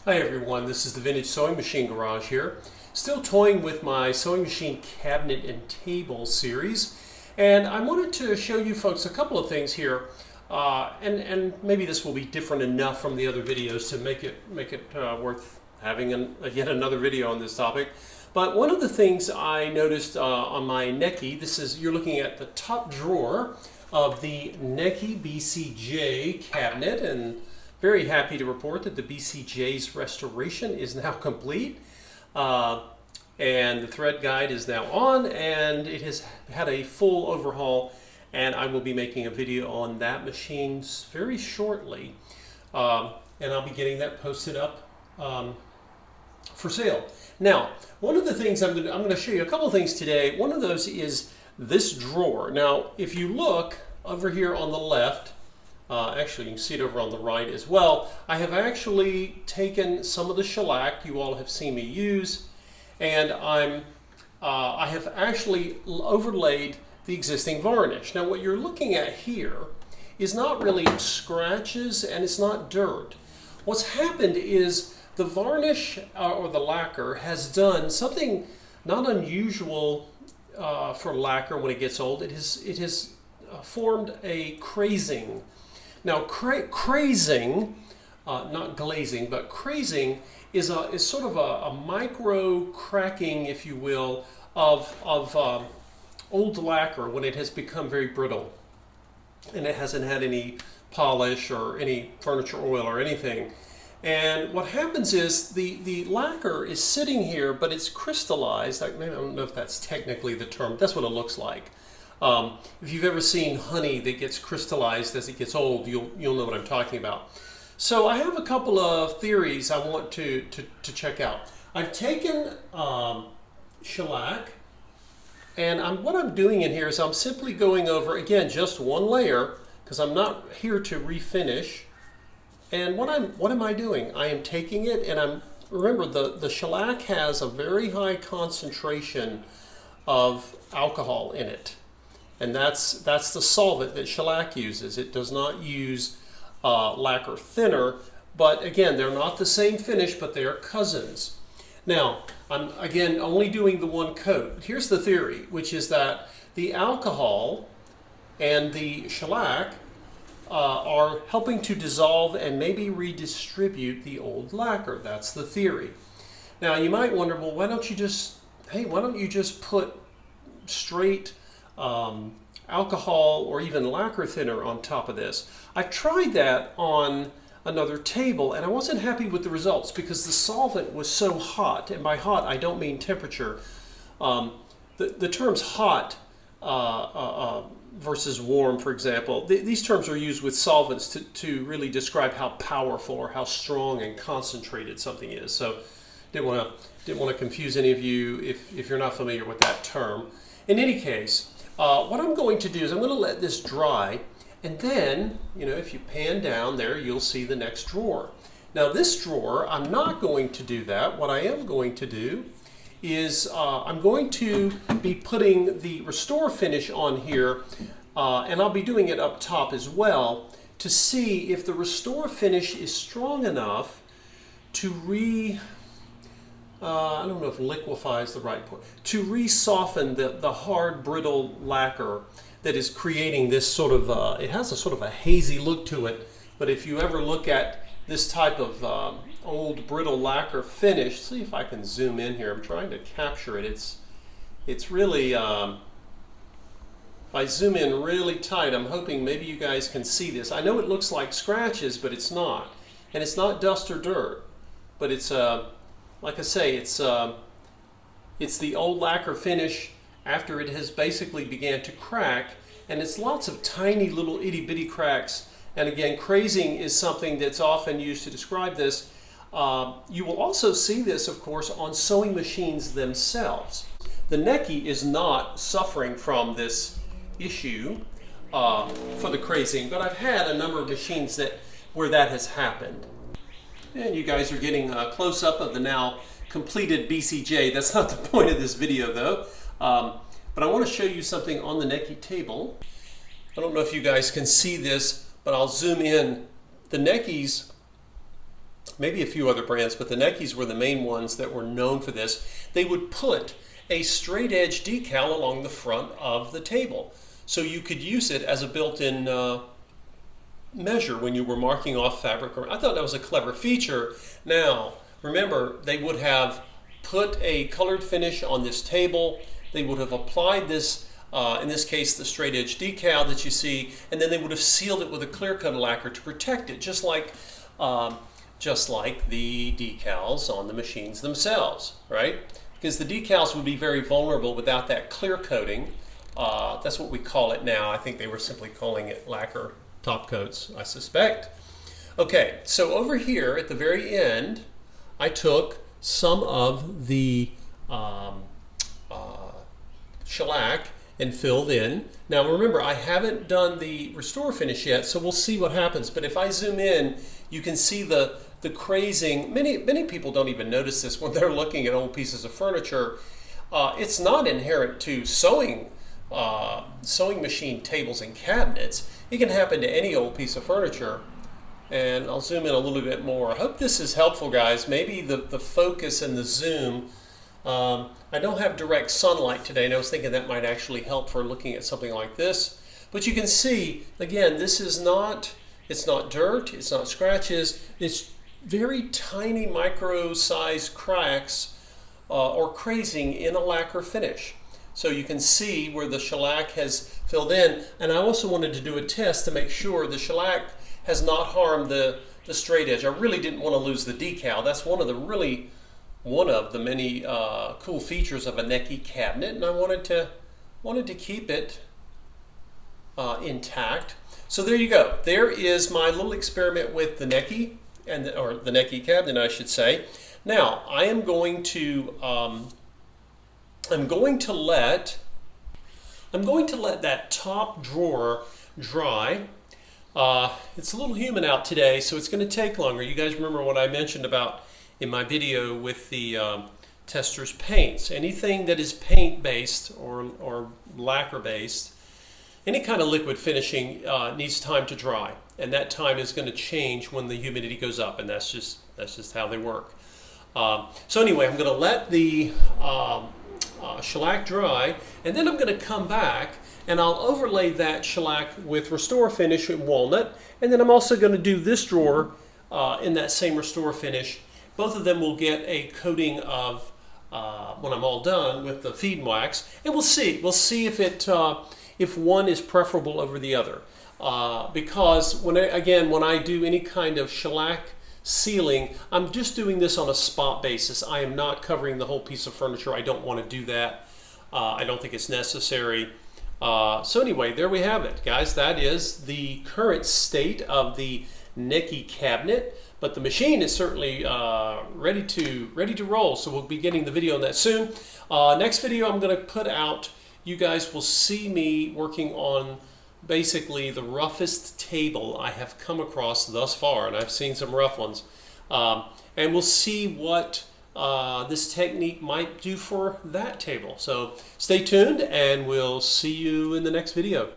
Hi everyone, this is the Vintage Sewing Machine Garage here. Still toying with my sewing machine cabinet and table series, and I wanted to show you folks a couple of things here, and maybe this will be different enough from the other videos to make it worth having yet another video on this topic. But one of the things I noticed on my Necky, you're looking at the top drawer of the Necky BCJ cabinet, and very happy to report that the BCJ's restoration is now complete, and the thread guide is now on, and it has had a full overhaul, and I will be making a video on that machine very shortly, and I'll be getting that posted up for sale. Now, one of the things I'm going to show you a couple of things today. One of those is this drawer. Now, if you look over here on the left, actually, you can see it over on the right as well. I have actually taken some of the shellac you all have seen me use, and I have actually overlaid the existing varnish. Now, what you're looking at here is not really scratches, and it's not dirt. What's happened is the varnish or the lacquer has done something not unusual for lacquer when it gets old. It has formed a crazing. Now, crazing, not glazing, but crazing is sort of a micro cracking, if you will, of old lacquer when it has become very brittle and it hasn't had any polish or any furniture oil or anything. And what happens is the lacquer is sitting here, but it's crystallized. I don't know if that's technically the term. That's what it looks like. If you've ever seen honey that gets crystallized as it gets old, you'll know what I'm talking about. So I have a couple of theories I want to check out. I've taken shellac, and what I'm doing in here is I'm simply going over, again, just one layer, because I'm not here to refinish. And what am I doing? I am taking it, and remember, the shellac has a very high concentration of alcohol in it. And that's the solvent that shellac uses. It does not use lacquer thinner, but again, they're not the same finish, but they are cousins. Now, I'm again only doing the one coat. Here's the theory, which is that the alcohol and the shellac are helping to dissolve and maybe redistribute the old lacquer. That's the theory. Now, you might wonder, well, why don't you just put straight alcohol or even lacquer thinner on top of this? I've tried that on another table, and I wasn't happy with the results because the solvent was so hot, and by hot I don't mean temperature. The terms hot versus warm, for example, these terms are used with solvents to really describe how powerful or how strong and concentrated something is. So didn't want to confuse any of you if you're not familiar with that term. In any case, what I'm going to do is I'm going to let this dry, and then, if you pan down there, you'll see the next drawer. Now, this drawer, I'm not going to do that. What I am going to do is I'm going to be putting the Restore finish on here, and I'll be doing it up top as well to see if the Restore finish is strong enough to I don't know if liquefy is the right point, to re-soften the hard, brittle lacquer that is creating this sort of, it has a sort of a hazy look to it, but if you ever look at this type of old, brittle lacquer finish, see if I can zoom in here, I'm trying to capture it, it's really, if I zoom in really tight, I'm hoping maybe you guys can see this. I know it looks like scratches, but it's not, and it's not dust or dirt, but it's like I say, it's the old lacquer finish after it has basically began to crack, and it's lots of tiny little itty bitty cracks. And again, crazing is something that's often used to describe this. You will also see this, of course, on sewing machines themselves. The Necky is not suffering from this issue for the crazing, but I've had a number of machines where that has happened. And you guys are getting a close-up of the now completed BCJ. That's not the point of this video, though. But I want to show you something on the Necky table. I don't know if you guys can see this, but I'll zoom in. The Neckies maybe a few other brands, but the Neckies were the main ones that were known for this. They would put a straight edge decal along the front of the table, so you could use it as a built-in measure when you were marking off fabric. I thought that was a clever feature. Now, remember, they would have put a colored finish on this table. They would have applied this, in this case, the straight edge decal that you see, and then they would have sealed it with a clear coat lacquer to protect it, just like the decals on the machines themselves, right? Because the decals would be very vulnerable without that clear coating. That's what we call it now. I think they were simply calling it lacquer top coats, I suspect. Okay, so over here at the very end, I took some of the shellac and filled in. Now remember, I haven't done the restore finish yet, so we'll see what happens. But if I zoom in, you can see the crazing. Many people don't even notice this when they're looking at old pieces of furniture. It's not inherent to sewing machine tables and cabinets. It can happen to any old piece of furniture. And I'll zoom in a little bit more. I hope this is helpful, guys. Maybe the focus and the zoom. I don't have direct sunlight today, and I was thinking that might actually help for looking at something like this. But you can see, again, this is not, it's not dirt, it's not scratches, it's very tiny micro-sized cracks or crazing in a lacquer finish. So you can see where the shellac has filled in. And I also wanted to do a test to make sure the shellac has not harmed the straight edge. I really didn't want to lose the decal. That's one of the many cool features of a Necki cabinet, and I wanted to keep it intact. So there you go. There is my little experiment with the Necki, or the Necki cabinet, I should say. Now I am going to let that top drawer dry. It's a little humid out today, so it's going to take longer. You guys remember what I mentioned about in my video with the tester's paints. Anything that is paint based or lacquer based, any kind of liquid finishing needs time to dry, and that time is going to change when the humidity goes up, and that's just how they work. So anyway, I'm going to let the shellac dry, and then I'm going to come back and I'll overlay that shellac with restore finish in walnut, and then I'm also going to do this drawer in that same restore finish. Both of them will get a coating of, when I'm all done, with the feed wax, and we'll see if one is preferable over the other. Because when I do any kind of shellac sealing, I'm just doing this on a spot basis. I am not covering the whole piece of furniture. I don't want to do that. I don't think it's necessary. So anyway, there we have it, guys. That is the current state of the Necki cabinet, but the machine is certainly ready to roll. So we'll be getting the video on that soon. Next video I'm going to put out, you guys will see me working on basically the roughest table I have come across thus far, and I've seen some rough ones. And we'll see what this technique might do for that table. So stay tuned, and we'll see you in the next video.